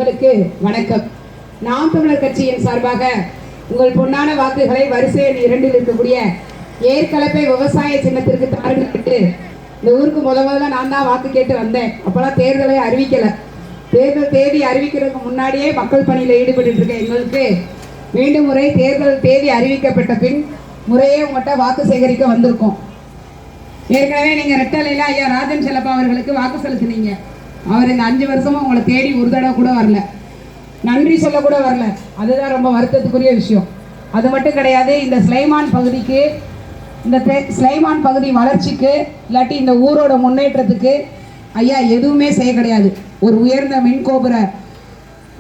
உங்களுக்கு வணக்கம். நாம் தமிழர் கட்சியின் சார்பாக உங்கள் பொன்னான வாக்குகளை வரிசை எண் 2 இருக்கக்கூடிய ஏற்கலப்பை விவசாய சின்னத்திற்கு தாருங்கள். இந்த ஊருக்கு முதல்ல நான் தான் வாக்கு கேட்டு வந்தேன். அப்பெல்லாம் தேர்தலை அறிவிக்கல. தேர்தல் தேதி அறிவிக்கிறதுக்கு முன்னாடியே மக்கள் பணியில் ஈடுபட்டு இருக்க எங்களுக்கு மீண்டும் முறை தேர்தல் தேதி அறிவிக்கப்பட்ட பின் முறையே உங்கள்கிட்ட வாக்கு சேகரிக்க வந்திருக்கோம். ஏற்கனவே நீங்கள் ரெட்டலையில் ஐயா ராஜன் செல்லப்பா அவர்களுக்கு வாக்கு செலுத்தினீங்க. அவர் இந்த 5 வருஷமும் உங்களை தேடி ஒரு தடவை கூட வரல, நன்றி சொல்ல கூட வரல. அதுதான் ரொம்ப வருத்தத்துக்குரிய விஷயம். அது மட்டும் கிடையாது, இந்த ஸ்லைமான் பகுதிக்கு, இந்த ஸ்லைமான் பகுதி வளர்ச்சிக்கு இல்லாட்டி இந்த ஊரோட முன்னேற்றத்துக்கு ஐயா எதுவுமே செய்ய கிடையாது. ஒரு உயர்ந்த மின்கோபுர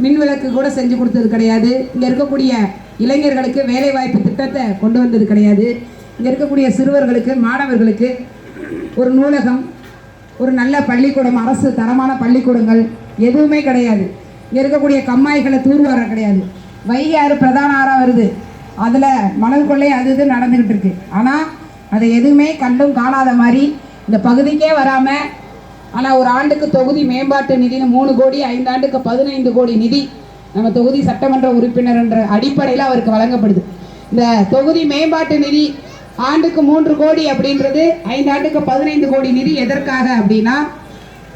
மின் விளக்கு கூட செஞ்சு கொடுத்தது கிடையாது. இங்கே இருக்கக்கூடிய இளைஞர்களுக்கு வேலைவாய்ப்பு திட்டத்தை கொண்டு வந்தது கிடையாது. இங்கே இருக்கக்கூடிய சிறுவர்களுக்கு மாணவர்களுக்கு ஒரு நூலகம், ஒரு நல்ல பள்ளிக்கூடம், அரசு தரமான பள்ளிக்கூடங்கள் எதுவுமே கிடையாது. இங்கே இருக்கக்கூடிய கம்மாய்களை தூர்வார கிடையாது. வைகை ஆறு பிரதான ஆறாக வருது, அதில் மணல் கொள்ளை அது இது நடந்துக்கிட்டு இருக்கு. ஆனால் அதை எதுவுமே கண்டும் காணாத மாதிரி இந்த பகுதிக்கே வராமல், ஆனால் ஒரு ஆண்டுக்கு தொகுதி மேம்பாட்டு நிதினு 3 கோடி, 5 ஆண்டுக்கு 15 கோடி நிதி நம்ம தொகுதி சட்டமன்ற உறுப்பினர் என்ற அடிப்படையில் அவருக்கு வழங்கப்படுது. இந்த தொகுதி மேம்பாட்டு நிதி ஆண்டுக்கு 3 கோடி அப்படின்றது 5 ஆண்டுக்கு 15 கோடி நிதி எதற்காக அப்படின்னா,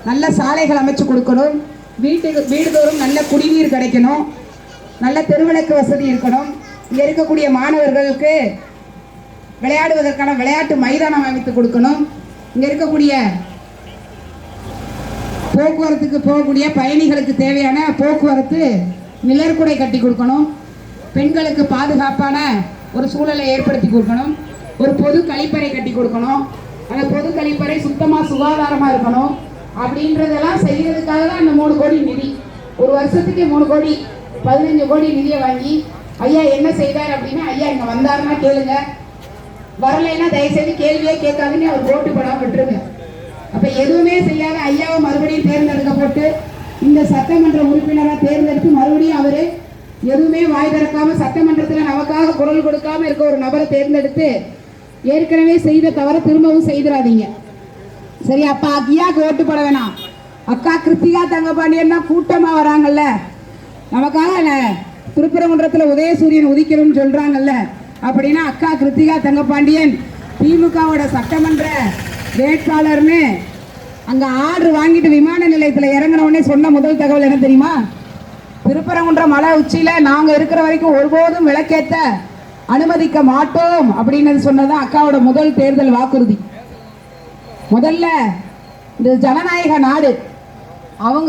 நல்ல சாலைகள் அமைச்சு கொடுக்கணும், வீடுதோறும் நல்ல குடிநீர் கிடைக்கணும், நல்ல தெருவிளக்கு வசதி இருக்கணும், இங்கே இருக்கக்கூடிய மாணவர்களுக்கு விளையாடுவதற்கான விளையாட்டு மைதானம் அமைத்து கொடுக்கணும், இங்கே இருக்கக்கூடிய போக்குவரத்துக்கு போகக்கூடிய பயணிகளுக்கு தேவையான போக்குவரத்து நிழற்குடை கட்டி கொடுக்கணும், பெண்களுக்கு பாதுகாப்பான ஒரு சூழலை ஏற்படுத்தி கொடுக்கணும், ஒரு பொது கழிப்பறை கட்டி கொடுக்கணும், அந்த பொது கழிப்பறை சுத்தமாக சுகாதாரமாக இருக்கணும். அப்படின்றதெல்லாம் செய்கிறதுக்காக தான் அந்த 3 கோடி நிதி. ஒரு வருஷத்துக்கு 3 கோடி 15 கோடி நிதியை வாங்கி ஐயா என்ன செய்தார் அப்படின்னா, ஐயா இங்கே வந்தாருன்னா கேளுங்க, வரலைன்னா தயவுசெய்து கேள்வியே கேட்காதுன்னு அவர் போட்டு படம் விட்டுருங்க. அப்போ எதுவுமே செய்யாத ஐயாவை மறுபடியும் தேர்ந்தெடுக்கப்பட்டு இந்த சட்டமன்ற உறுப்பினராக தேர்ந்தெடுத்து மறுபடியும் அவர் எதுவுமே வாய் திறக்காம சட்டமன்றத்தில் நமக்காக குரல் கொடுக்காம இருக்க ஒரு நபரை தேர்ந்தெடுத்து ஏற்கனவே செய்த தவிர திரும்பவும் செய்திடாதீங்க. சரி, அப்பா ஐயாவுக்கு ஓட்டு போட வேணாம். அக்கா கிருத்திகா தங்கபாண்டியன் தான் கூட்டமாக வராங்கல்ல, நமக்காக திருப்பரங்குன்றத்தில் உதயசூரியன் உதிக்கணும்னு சொல்கிறாங்கல்ல, அப்படின்னா அக்கா கிருத்திகா தங்கபாண்டியன் திமுகவோட சட்டமன்ற வேட்பாளர்னு அங்கே ஆர்டர் வாங்கிட்டு விமான நிலையத்தில் இறங்கினவுடனே சொன்ன முதல் தகவல் என்ன தெரியுமா? திருப்பரங்குன்றம் மலை உச்சியில் நாங்கள் இருக்கிற வரைக்கும் ஒருபோதும் விளக்கேற்ற அனுமதிக்க மாட்டோம் அப்படின்னு சொன்னதான் அக்காவோட முதல் தேர்தல் வாக்குறுதி. முதல்ல இந்த ஜனநாயக நாடு,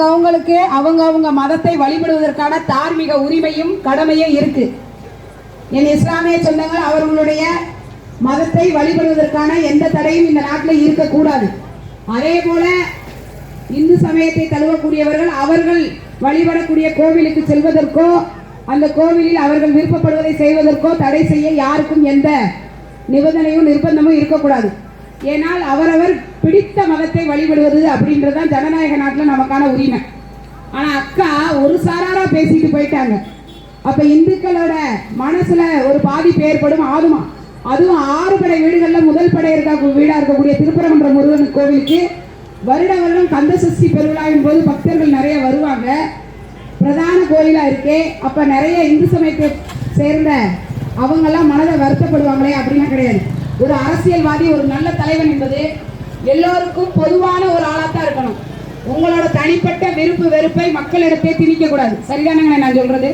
அவங்களுக்கு அவங்க மதத்தை வழிபடுவதற்கான தார்மீக உரிமையும் கடமையும் இருக்கு. என் இஸ்லாமிய சொந்தங்கள் அவர்களுடைய மதத்தை வழிபடுவதற்கான எந்த தடையும் இந்த நாட்டில் இருக்கக்கூடாது. அதே போல இந்து சமயத்தை தழுவக்கூடியவர்கள் அவர்கள் வழிபடக்கூடிய கோவிலுக்கு செல்வதற்கோ அந்த கோவிலில் அவர்கள் விருப்பப்படுவதை செய்வதற்கோ தடை செய்ய யாருக்கும் எந்த நிபந்தனையும் நிர்பந்தமும் இருக்கக்கூடாது. ஏனால் அவரவர் பிடித்த மதத்தை வழிபடுவது அப்படின்றதான் ஜனநாயக நாட்டில் நமக்கான உரிமை. ஆனால் அக்கா ஒரு சாராரா பேசிட்டு போயிட்டாங்க. அப்போ இந்துக்களோட மனசுல ஒரு பாதிப்பு ஏற்படும். அதுவும் 6 படை வீடுகளில் முதல் படை வீடாக இருக்கக்கூடிய திருப்பரங்குன்றம் முருகன் கோவிலுக்கு வருடம் கந்த சஷ்டி பெருவிழாவின் போது பக்தர்கள் நிறைய வருவாங்க. பிரதான கோயிலாக இருக்கே, அப்போ நிறைய இந்து சமயத்தை சேர்ந்த அவங்கெல்லாம் மனதை வருத்தப்படுவாங்களே அப்படின்னா கிடையாது. ஒரு அரசியல்வாதி, ஒரு நல்ல தலைவன் என்பது எல்லோருக்கும் பொதுவான ஒரு ஆளாத்தான் இருக்கணும். உங்களோட தனிப்பட்ட விருப்பு வெறுப்பை மக்களிடத்தை திணிக்க கூடாது. சரிதானங்க நான் சொல்றது?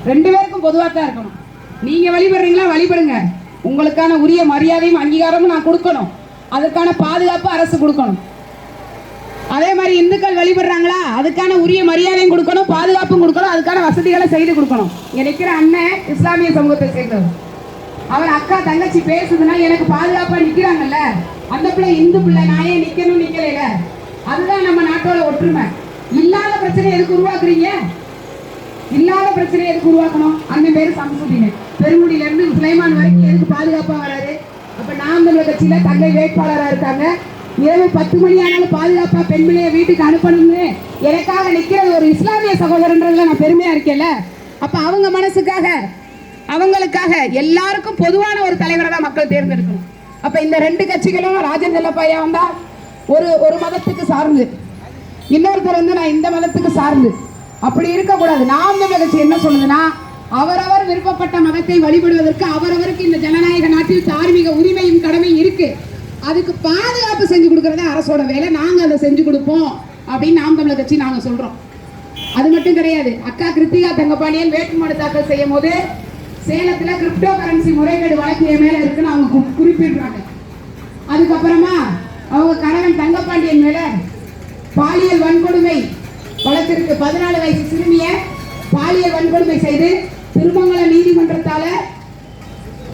2 பேருக்கும் பொதுவாக தான் இருக்கணும். நீங்க வழிபடுறீங்களா, வழிபடுங்க. உங்களுக்கான உரிய மரியாதையும் அங்கீகாரமும் நான் கொடுக்கணும். அதுக்கான பாதுகாப்பு அரசு கொடுக்கணும். அதே மாதிரி இந்துக்கள் வழிபடுறாங்களா, அதுக்கான உரிய மரியாதையும் கொடுக்கணும், பாதுகாப்பும் கொடுக்கணும், அதுக்கான வசதிகளை செய்து கொடுக்கணும். இங்கே நிற்கிற அண்ணன் இஸ்லாமிய சமூகத்தை சேர்ந்தவர். அவர் அக்கா தங்கச்சி பேசுதுன்னா எனக்கு பாதுகாப்பாக நிற்கிறாங்கல்ல, அந்த பிள்ளை இந்து பிள்ளை, நான் ஏன் நிற்கல. அதுதான் நம்ம நாட்டோட ஒற்றுமை. இல்லாத பிரச்சனை எதுக்கு உருவாக்குறீங்க? இல்லாத பிரச்சனை எதுக்கு உருவாக்கணும்? அண்ணன் பேரு சம்சுதீன், பெருங்குடியிலேருந்து சுலைமான் வரைக்கும் எதுக்கு பாதுகாப்பாக வராரு? அப்போ நாம் தமிழர் கட்சியில் தங்கை வேட்பாளராக இருக்காங்க. இரவு 10 மணி ஆனாலும் பாதுகாப்பாக பெண் பிள்ளையை வீட்டுக்கு அனுப்பணும்னு எனக்காக நிற்கிறது ஒரு இஸ்லாமிய சகோதரன்றதுல நான் பெருமையாக இருக்கேன்ல. அப்போ அவங்க மனசுக்காக, அவங்களுக்காக எல்லாருக்கும் பொதுவான ஒரு தலைவரை தான் மக்கள் தேர்ந்தெடுக்கணும். அப்போ இந்த 2 கட்சிகளும் ராஜன் செல்லப்பையா வந்தால் ஒரு மதத்துக்கு சார்ந்து, இன்னொருத்தர் நான் இந்த மதத்துக்கு சார்ந்து, அப்படி இருக்கக்கூடாது. நாம் தமிழர் கட்சி என்ன சொல்லுதுன்னா, அவரவர் விருப்பப்பட்ட மதத்தை வழிபடுவதற்கு அவரவருக்கு இந்த ஜனநாயக நாட்டில் தார்மீக உரிமையும் கடமையும் இருக்கு. அதுக்கு பாதுகாப்பு செஞ்சு கொடுக்கறத அரசோட வேலை. நாங்க அதை செஞ்சு கொடுப்போம் அப்படின்னு நாம் தமிழர் கட்சி நாங்க சொல்றோம். அது மட்டும் கிடையாது. அக்கா கிருத்திகா தங்கபாண்டியன் வேட்புமனு தாக்கல் செய்யும் போது சேலத்துல கிரிப்டோ கரன்சி முறைகேடு வழக்கு மேல இருக்குன்னு அவங்க குறிப்பிடுறாங்க. அதுக்கப்புறமா அவங்க கணவன் தங்கபாண்டியன் மேல பாலியல் வன்கொடுமை வழக்கிற்கு 14 வயசு சிறுமிய பாலியல் வன்கொடுமை செய்து திருமங்கல நீதிமன்றத்தால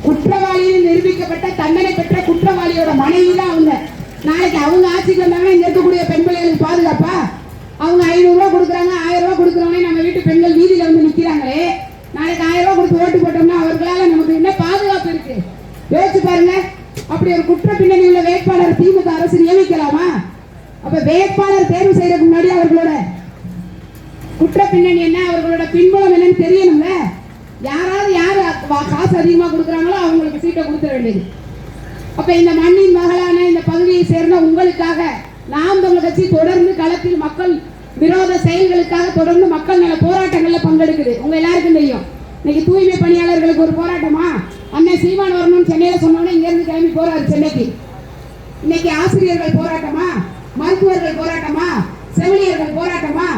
குற்றவாளியில் நிரூபிக்கப்பட்ட தண்டனை பெற்ற குற்றவாளியோட மனைவி தான் அவங்க. நாளைக்கு அவங்க ஆட்சிக்கு வந்தாங்கன்னா இங்க இருக்கக்கூடிய பெண் பிள்ளைகளுக்கு பாதுகாப்பா? அவங்க 500 ரூபாய் கொடுக்குறாங்க, 1000 ரூபாய் கொடுக்குறவனே நம்ம வீட்டு பெண்கள் வீதியில வந்து நிக்கிறாங்களே. நாளைக்கு 1000 ரூபாய் கொடுத்து ஓட்டு போட்டோம்னா அவர்களால நமக்கு என்ன பாதுகாப்பு இருக்கு? யோசிச்சு பாருங்க. அப்படி ஒரு குற்ற பின்னணி உள்ள வேட்பாளர் திமுக அரசு நியமிக்கலாமா? அப்ப வேட்பாளர் தேர்வு செய்யறதுக்கு முன்னாடி அவர்களோட குற்ற பின்னணி என்ன, அவர்களோட பின்புலம் என்னன்னு தெரியணும்ல. யாராவது யாரு காசு அதிகமா கொடுக்குறாங்களோ அவங்களுக்கு சீட்டை கொடுத்துட வேண்டியது. அப்ப இந்த மண்ணின் மகளான இந்த பகுதியை சேர்ந்த உங்களுக்காக நாம் தமிழர் கட்சி தொடர்ந்து களத்தில் மக்கள் விரோத செயல்களுக்காக தொடர்ந்து மக்கள் நல போராட்டங்கள்ல பங்கெடுக்குது. உங்க எல்லாருக்கும் தெரியும். இன்னைக்கு தூய்மை பணியாளர்களுக்கு ஒரு போராட்டமா, அண்ணன் சீமான் வரணும்னு சென்னையில சொன்னோன்னே இங்க இருந்து கிளம்பி போறாரு சென்னைக்கு. இன்னைக்கு ஆசிரியர்கள் போராட்டமா, மருத்துவர்கள் போராட்டமா, செவிலியர்கள் போராட்டமா,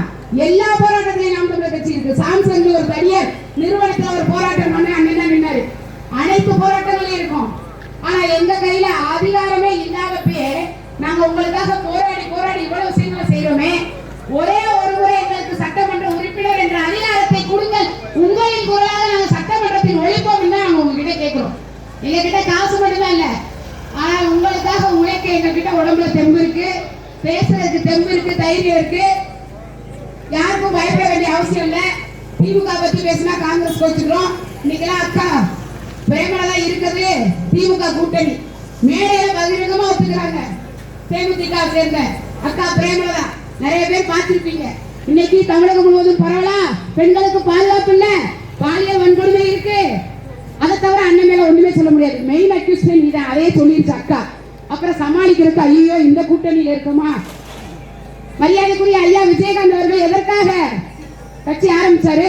எல்லா போராட்டத்திலையும் நாம் தமிழர் கட்சி இருக்கு. சாம்சங் ஒரு தனியார் நிறுவனத்துல ஒரு போராட்டம் பண்ண அண்ணன் தான் நின்னாரு. அனைத்து போராட்டங்களையும் இருக்கும். ஆனா எங்க கையில அதிகாரமே இல்லாதப்பே நாங்க உங்களுக்காக போராடி போராடி இவ்வளவு விஷயங்களை செய்யறோமே. ஒரே ஒரு முறை எங்களுக்கு சட்டமன்ற உறுப்பினர் என்ற அதிகாரத்தை கொடுங்கள், உங்களின் குரலாக நாங்க சட்டமன்றத்தில் ஒழிப்போம் தான் நாங்க உங்ககிட்ட கேட்கிறோம். எங்க கிட்ட காசு மட்டும்தான் இல்ல, ஆனா உங்களுக்காக உழைக்க எங்க கிட்ட உடம்புல தெம்பு இருக்கு, பேசுறதுக்கு தெம்பு இருக்கு, தைரியம் இருக்கு. யாருக்கும் பயப்பட வேண்டிய அவசியம் இல்ல. திமுக பத்தி பேசினா காங்கிரஸ் கோச்சுக்கிறோம். இன்னைக்கெல்லாம் அக்கா பிரேமலா இருக்கிறது திமுக கூட்டணி மேடையில பகிரங்கமா ஒத்துக்கிறாங்க. தேமுதிக சேர்ந்த அக்கா பிரேமலா நிறைய பேர் பார்த்திருப்பீங்க. இன்னைக்கு தமிழகம் முழுவதும் பரவலா பெண்களுக்கு பாதுகாப்பு இல்ல, பாலியல் வன்கொடுமை இருக்கு. அதை தவிர அண்ணன் மேல ஒண்ணுமே சொல்ல முடியாது. மெயின் அக்யூஸ்ட் நீதான், அதே சொல்லிருச்சு அக்கா. அப்புறம் சமாளிக்கிறதுக்கு ஐயோ இந்த கூட்டணியில இருக்குமா? மரியாதைக்குரிய ஐயா விஜயகாந்த் அவர்கள் எதற்காக கட்சி ஆரம்பிச்சாரு?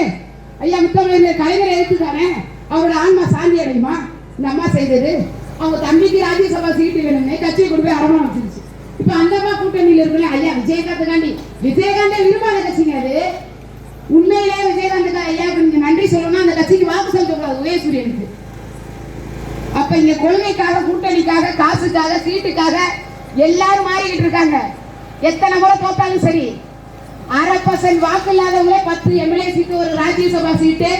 ஐயா முத்தமிழர் கலைஞரை எதிர்த்துதானே. அவரோட ஆன்மா சாந்தி அடையுமா? இந்த அம்மா செய்தது. அவங்க தம்பிக்கு ராஜ்யசபா சீட்டு வேணும்னே கட்சியை கொண்டு போய் அடமானம் வச்சிருச்சு. இப்ப அந்த அம்மா கூட்டணியில இருக்குல்ல ஐயா விஜயகாந்த் விஜயகாந்தை விரும்பாத கட்சிங்க அது. உண்மையிலே விஜயகாந்துக்கு ஐயாவுக்கு நீங்க நன்றி சொல்லணும். அந்த கட்சிக்கு வாக்கு செலுத்தக்கூடாது உதயசூரியனுக்கு. அப்ப இங்க கொள்கைக்காக, கூட்டணிக்காக, காசுக்காக, சீட்டுக்காக எல்லாரும் மாறிக்கிட்டு இருக்காங்க. எத்தனை முறை தோத்தாலும் சரி, 1/2% வாக்கு இல்லாதவங்களே 10 எம்எல்ஏ சீட்டு, ஒரு ராஜ்யசபா சீட்டு.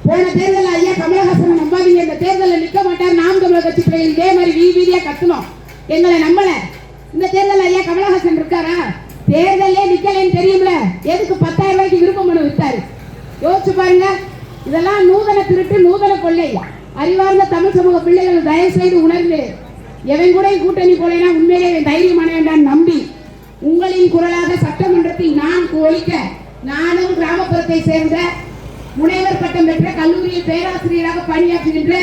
போன தேர்தல் ஐயா கமலஹாசனை நம்பாதீங்க, இந்த தேர்தலில் நிக்க மாட்டார். நாம் தமிழர் கட்சி பிள்ளைகள் இதே மாதிரி வீதியா கத்தணும், எங்களை நம்பல. இந்த தேர்தல் ஐயா கமலஹாசன் இருக்காரா? தேர்தலே நிக்கலன்னு தெரியும்ல, எதுக்கு 10,000 ரூபாய்க்கு விருப்ப மனு வித்தாரு? யோசிச்சு பாருங்க. இதெல்லாம் நூதன திருட்டு, நூதன கொள்ளை. அறிவார்ந்த தமிழ் சமூக பிள்ளைகள் தயவு செய்து உணர்ந்து, எவன் கூட கூட்டணி போலேனா உண்மையிலே தைரியமான வேண்டாம் நம்பி உங்களின் குரலாக சட்டமன்றத்தில் நான் ஒழிக்க, நானும் கிராமப்புறத்தை சேர்ந்த முனைவர் பட்டம் பெற்ற கல்லூரியில் பேராசிரியராக பணியாற்றுகின்ற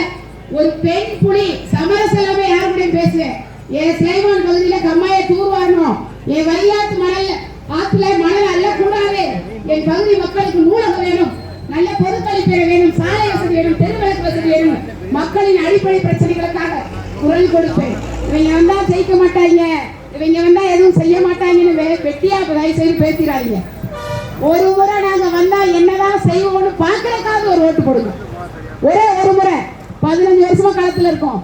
ஒரு பெண் புலி. சமரசலாமே யாருடையும் பேசுவேன். என் சேவான் பகுதியில கம்மாயை தூர்வாரணும், என் வழியாட்டு மணல் ஆத்துல மணல் அல்ல கூடாது, என் பகுதி மக்களுக்கு நூலகம் வேணும், நல்ல பொதுக்கழிப்பறை வேணும், சாலை வசதி வேணும், தெருவிளக்கு வசதி வேணும், மக்களின் அடிப்படை பிரச்சனைகளுக்காக குரல் கொடுப்பேன். இவங்க வந்தா ஜெயிக்க மாட்டாங்க, இவங்க வந்தா எதுவும் செய்ய மாட்டாங்கன்னு வெட்டியா தயவு செய்து பேசிடாதீங்க. ஒரு முறை நாங்க வந்தா என்னதான் செய்வோம்னு பாக்குறதுக்காக ஒரு ஓட்டு போடுங்க. ஒரே ஒரு முறை, 15 வருஷமா களத்துல இருக்கோம்.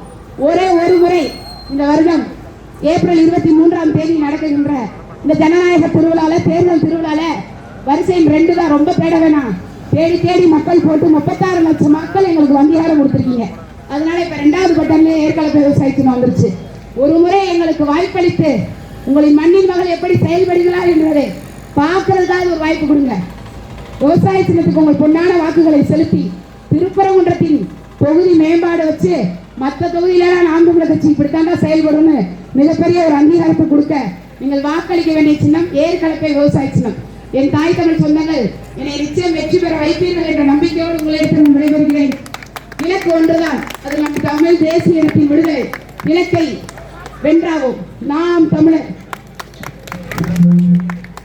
ஒரே ஒரு முறை இந்த வருடம் ஏப்ரல் 23ஆம் தேதி நடக்குகின்ற இந்த ஜனநாயக திருவிழால, தேர்தல் திருவிழால வரிசையில் 2 தான், ரொம்ப தேட வேணாம். தேடி தேடி மக்கள் போட்டு 36 லட்சம் மக்கள் எங்களுக்கு வங்கியாரம் கொடுத்துருக்கீங்க. அதனால இப்ப 2வது பட்டன்ல ஏற்கனவே விவசாயத்துக்கு வந்துருச்சு. ஒரு முறை எங்களுக்கு வாய்ப்பளித்து உங்களின் மண்ணின் மகள் எப்படி செயல்படுகிறார் என்பதை பார்க்கறதுக்காக ஒரு வாய்ப்பு கொடுங்க. விவசாய சின்னத்துக்கு உங்கள் பொன்னான வாக்குகளை செலுத்தி திருப்பரங்குன்றத்தின் தொகுதி மேம்பாடு வச்சு மற்ற தொகுதியிலாம் நாம் தமிழர் கட்சி இப்படித்தாண்டா செயல்படும் மிகப்பெரிய ஒரு அங்கீகாரத்தை கொடுக்க நீங்கள் வாக்களிக்க வேண்டிய சின்னம் ஏற்கலப்பை விவசாய சின்னம். என் தாய் தமிழ் சொந்தங்கள், என்னை நிச்சயம் வெற்றி பெற வைப்பீர்கள் என்ற நம்பிக்கையோடு உங்களிடத்தில் விடைபெறுகிறேன். இலக்கு ஒன்றுதான், அது நம் தமிழ் தேசிய இனத்தின் விடுதலை. இலக்கை வென்றாவோம். நாம் தமிழர்.